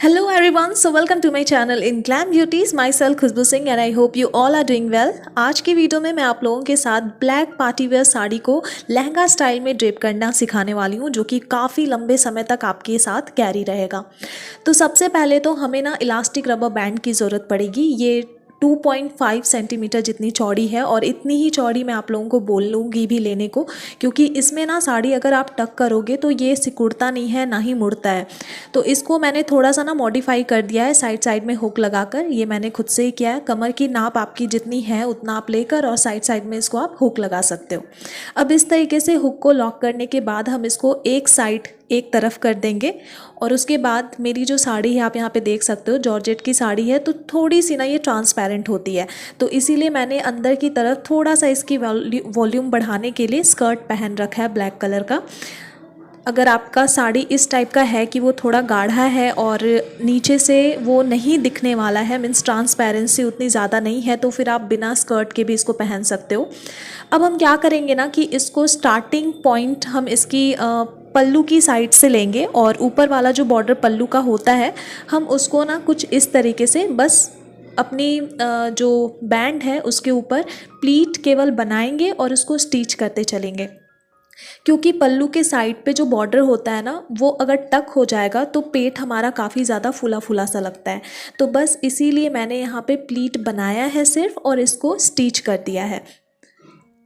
Hello everyone, so welcome to my channel in Glam Beauties. Myself Khushboo Singh and I hope you all are doing well. आज की video में मैं आप लोगों के साथ ब्लैक पार्टी वेयर साड़ी को लहंगा स्टाइल में ड्रेप करना सिखाने वाली हूँ, जो कि काफ़ी लंबे समय तक आपके साथ कैरी रहेगा। तो सबसे पहले तो हमें ना इलास्टिक रबर बैंड की ज़रूरत पड़ेगी। ये 2.5 सेंटीमीटर जितनी चौड़ी है और इतनी ही चौड़ी मैं आप लोगों को बोलूँगी भी लेने को, क्योंकि इसमें ना साड़ी अगर आप टक करोगे तो ये सिकुड़ता नहीं है ना ही मुड़ता है। तो इसको मैंने थोड़ा सा ना मॉडिफाई कर दिया है साइड साइड में हुक लगाकर। ये मैंने खुद से ही किया है। कमर की नाप आपकी जितनी है उतना आप लेकर और साइड साइड में इसको आप हुक लगा सकते हो। अब इस तरीके से हुक को लॉक करने के बाद हम इसको एक साइड एक तरफ कर देंगे और उसके बाद मेरी जो साड़ी है आप यहाँ पे देख सकते हो, जॉर्जेट की साड़ी है, तो थोड़ी सी ना ये ट्रांसपेरेंट होती है, तो इसीलिए मैंने अंदर की तरफ थोड़ा सा इसकी वॉल्यूम बढ़ाने के लिए स्कर्ट पहन रखा है ब्लैक कलर का। अगर आपका साड़ी इस टाइप का है कि वो थोड़ा गाढ़ा है और नीचे से वो नहीं दिखने वाला है, मीन्स ट्रांसपेरेंसी उतनी ज़्यादा नहीं है, तो फिर आप बिना स्कर्ट के भी इसको पहन सकते हो। अब हम क्या करेंगे ना कि इसको स्टार्टिंग पॉइंट हम इसकी पल्लू की साइड से लेंगे और ऊपर वाला जो बॉर्डर पल्लू का होता है हम उसको ना कुछ इस तरीके से बस अपनी जो बैंड है उसके ऊपर प्लीट केवल बनाएंगे और उसको स्टिच करते चलेंगे। क्योंकि पल्लू के साइड पे जो बॉर्डर होता है ना वो अगर टक हो जाएगा तो पेट हमारा काफ़ी ज़्यादा फूला फूला सा लगता है, तो बस इसीलिए मैंने यहाँ पे प्लीट बनाया है सिर्फ और इसको स्टिच कर दिया है।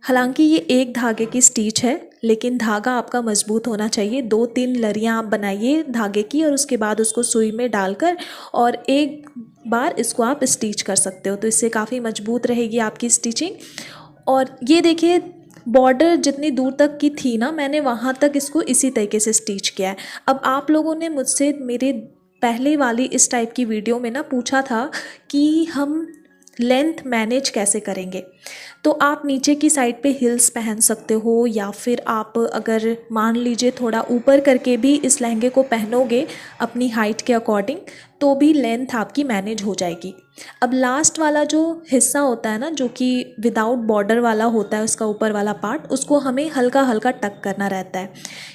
हालांकि ये एक धागे की स्टिच है, लेकिन धागा आपका मजबूत होना चाहिए। 2-3 लड़ियाँ आप बनाइए धागे की और उसके बाद उसको सुई में डालकर और एक बार इसको आप स्टिच कर सकते हो, तो इससे काफ़ी मजबूत रहेगी आपकी स्टिचिंग। और ये देखिए बॉर्डर जितनी दूर तक की थी ना मैंने वहाँ तक इसको इसी तरीके से स्टिच किया है। अब आप लोगों ने मुझसे मेरे पहले वाली इस टाइप की वीडियो में ना पूछा था कि हम लेंथ मैनेज कैसे करेंगे, तो आप नीचे की साइड पे हिल्स पहन सकते हो या फिर आप अगर मान लीजिए थोड़ा ऊपर करके भी इस लहंगे को पहनोगे अपनी हाइट के अकॉर्डिंग तो भी लेंथ आपकी मैनेज हो जाएगी। अब लास्ट वाला जो हिस्सा होता है ना जो कि विदाउट बॉर्डर वाला होता है, उसका ऊपर वाला पार्ट, उसको हमें हल्का हल्का टक करना रहता है,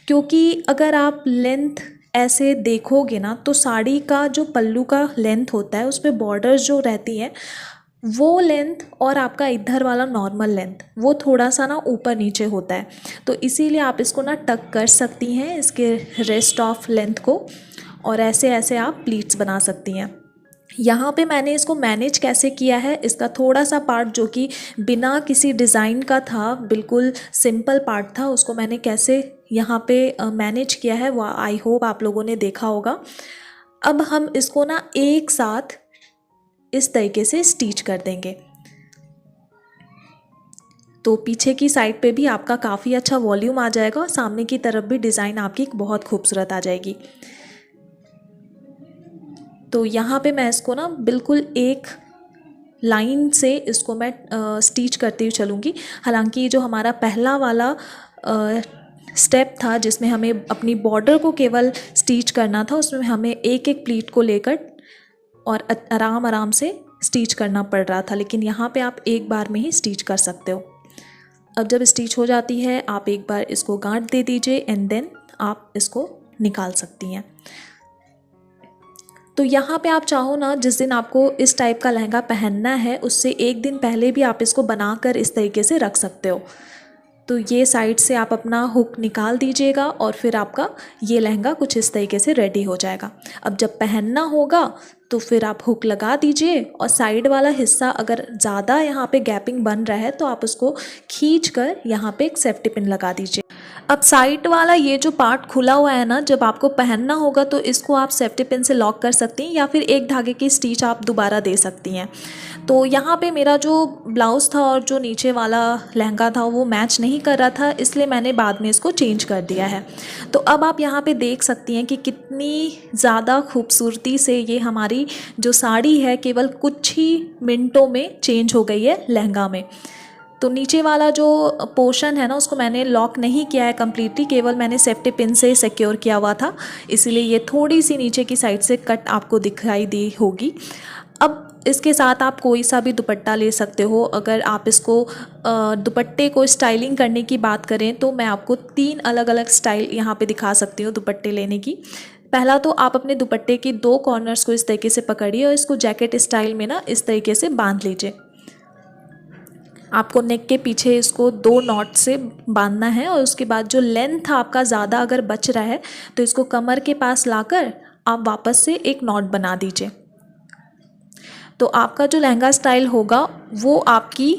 क्योंकि अगर आप लेंथ ऐसे देखोगे ना तो साड़ी का जो पल्लू का लेंथ होता है उस पर बॉर्डर्स जो रहती हैं वो लेंथ और आपका इधर वाला नॉर्मल लेंथ वो थोड़ा सा ना ऊपर नीचे होता है, तो इसीलिए आप इसको ना टक कर सकती हैं इसके रेस्ट ऑफ लेंथ को और ऐसे ऐसे आप प्लीट्स बना सकती हैं। यहाँ पे मैंने इसको मैनेज कैसे किया है, इसका थोड़ा सा पार्ट जो कि बिना किसी डिज़ाइन का था, बिल्कुल सिंपल पार्ट था, उसको मैंने कैसे यहाँ पे मैनेज किया है वो आई होप आप लोगों ने देखा होगा। अब हम इसको ना एक साथ इस तरीके से स्टिच कर देंगे, तो पीछे की साइड पे भी आपका काफ़ी अच्छा वॉल्यूम आ जाएगा और सामने की तरफ भी डिज़ाइन आपकी बहुत खूबसूरत आ जाएगी। तो यहाँ पे मैं इसको ना बिल्कुल एक लाइन से इसको मैं स्टिच करती हुई चलूँगी। हालांकि जो हमारा पहला वाला स्टेप था जिसमें हमें अपनी बॉर्डर को केवल स्टिच करना था, उसमें हमें एक एक प्लीट को लेकर और आराम आराम से स्टिच करना पड़ रहा था, लेकिन यहाँ पे आप एक बार में ही स्टिच कर सकते हो। अब जब स्टिच हो जाती है आप एक बार इसको गांठ दे दीजिए एंड देन आप इसको निकाल सकती हैं। तो यहाँ पे आप चाहो ना जिस दिन आपको इस टाइप का लहंगा पहनना है उससे एक दिन पहले भी आप इसको बनाकर इस तरीके से रख सकते हो। तो ये साइड से आप अपना हुक निकाल दीजिएगा और फिर आपका ये लहंगा कुछ इस तरीके से रेडी हो जाएगा। अब जब पहनना होगा तो फिर आप हुक लगा दीजिए और साइड वाला हिस्सा अगर ज़्यादा यहाँ पे गैपिंग बन रहा है तो आप उसको खींच कर यहाँ पे एक सेफ्टी पिन लगा दीजिए। अब साइड वाला ये जो पार्ट खुला हुआ है ना, जब आपको पहनना होगा तो इसको आप सेफ्टी पिन से लॉक कर सकती हैं या फिर एक धागे की स्टिच आप दोबारा दे सकती हैं। तो यहाँ पे मेरा जो ब्लाउज़ था और जो नीचे वाला लहंगा था वो मैच नहीं कर रहा था, इसलिए मैंने बाद में इसको चेंज कर दिया है। तो अब आप यहाँ पे देख सकती हैं कि कितनी ज़्यादा खूबसूरती से ये हमारी जो साड़ी है केवल कुछ ही मिनटों में चेंज हो गई है लहंगा में। तो नीचे वाला जो पोर्शन है ना उसको मैंने लॉक नहीं किया है कम्प्लीटली, केवल मैंने सेफ्टी पिन से सिक्योर किया हुआ था, इसीलिए ये थोड़ी सी नीचे की साइड से कट आपको दिखाई दी होगी। अब इसके साथ आप कोई सा भी दुपट्टा ले सकते हो। अगर आप इसको दुपट्टे को स्टाइलिंग करने की बात करें तो मैं आपको 3 अलग अलग स्टाइल यहाँ पे दिखा सकती हूँ दुपट्टे लेने की। पहला तो आप अपने दुपट्टे के 2 कॉर्नर्स को इस तरीके से पकड़िए और इसको जैकेट स्टाइल में ना इस तरीके से बांध लीजिए। आपको नेक के पीछे इसको 2 नॉट से बांधना है और उसके बाद जो लेंथ आपका ज़्यादा अगर बच रहा है तो इसको कमर के पास लाकर आप वापस से एक नॉट बना दीजिए। तो आपका जो लहंगा स्टाइल होगा वो आपकी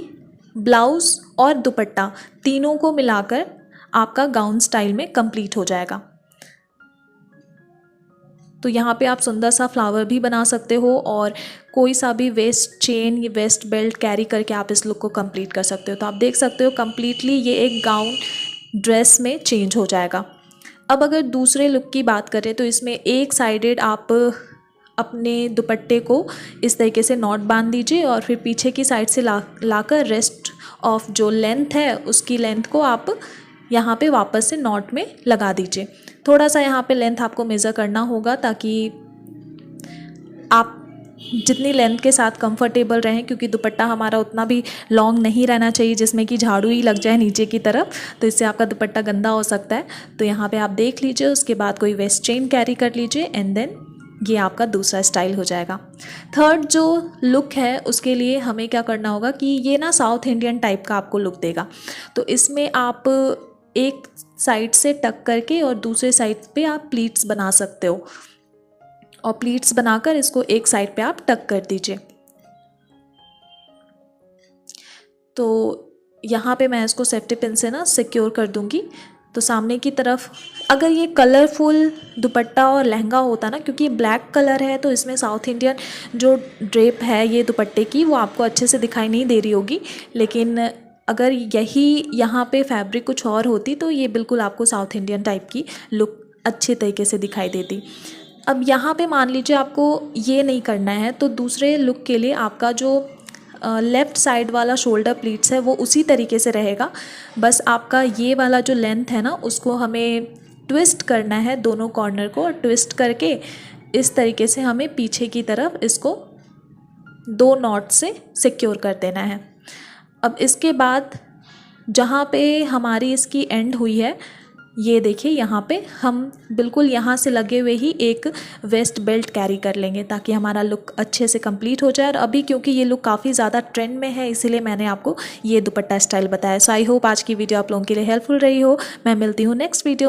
ब्लाउज़ और दुपट्टा तीनों को मिलाकर आपका गाउन स्टाइल में कंप्लीट हो जाएगा। तो यहाँ पे आप सुंदर सा फ्लावर भी बना सकते हो और कोई सा भी वेस्ट चेन या वेस्ट बेल्ट कैरी करके आप इस लुक को कंप्लीट कर सकते हो। तो आप देख सकते हो कंप्लीटली ये एक गाउन ड्रेस में चेंज हो जाएगा। अब अगर दूसरे लुक की बात करें तो इसमें एक साइडेड आप अपने दुपट्टे को इस तरीके से नॉट बांध दीजिए और फिर पीछे की साइड से लाकर रेस्ट ऑफ जो लेंथ है उसकी लेंथ को आप यहाँ पे वापस से नॉट में लगा दीजिए। थोड़ा सा यहाँ पे लेंथ आपको मेज़र करना होगा ताकि आप जितनी लेंथ के साथ कंफर्टेबल रहें, क्योंकि दुपट्टा हमारा उतना भी लॉन्ग नहीं रहना चाहिए जिसमें कि झाड़ू ही लग जाए नीचे की तरफ, तो इससे आपका दुपट्टा गंदा हो सकता है। तो यहाँ पे आप देख लीजिए, उसके बाद कोई वेस्ट चेन कैरी कर लीजिए एंड देन ये आपका दूसरा स्टाइल हो जाएगा। थर्ड जो लुक है उसके लिए हमें क्या करना होगा कि ये ना साउथ इंडियन टाइप का आपको लुक देगा। तो इसमें आप एक साइड से टक करके और दूसरे साइड पे आप प्लीट्स बना सकते हो और प्लीट्स बनाकर इसको एक साइड पे आप टक कर दीजिए। तो यहाँ पे मैं इसको सेफ्टी पिन से ना सिक्योर कर दूँगी। तो सामने की तरफ अगर ये कलरफुल दुपट्टा और लहंगा होता ना, क्योंकि ब्लैक कलर है तो इसमें साउथ इंडियन जो ड्रेप है ये दुपट्टे की वो आपको अच्छे से दिखाई नहीं दे रही होगी, लेकिन अगर यही यहाँ पे फैब्रिक कुछ और होती तो ये बिल्कुल आपको साउथ इंडियन टाइप की लुक अच्छे तरीके से दिखाई देती। अब यहाँ पे मान लीजिए आपको ये नहीं करना है तो दूसरे लुक के लिए आपका जो लेफ़्ट साइड वाला शोल्डर प्लीट्स है वो उसी तरीके से रहेगा। बस आपका ये वाला जो लेंथ है ना उसको हमें ट्विस्ट करना है, दोनों कॉर्नर को ट्विस्ट करके इस तरीके से हमें पीछे की तरफ इसको 2 नॉट से सिक्योर कर देना है। अब इसके बाद जहाँ पे हमारी इसकी एंड हुई है ये देखिए, यहाँ पे हम बिल्कुल यहाँ से लगे हुए ही एक वेस्ट बेल्ट कैरी कर लेंगे ताकि हमारा लुक अच्छे से कंप्लीट हो जाए। और अभी क्योंकि ये लुक काफ़ी ज़्यादा ट्रेंड में है इसीलिए मैंने आपको ये दुपट्टा स्टाइल बताया। सो आई होप आज की वीडियो आप लोगों के लिए हेल्पफुल रही हो। मैं मिलती हूँ नेक्स्ट वीडियो।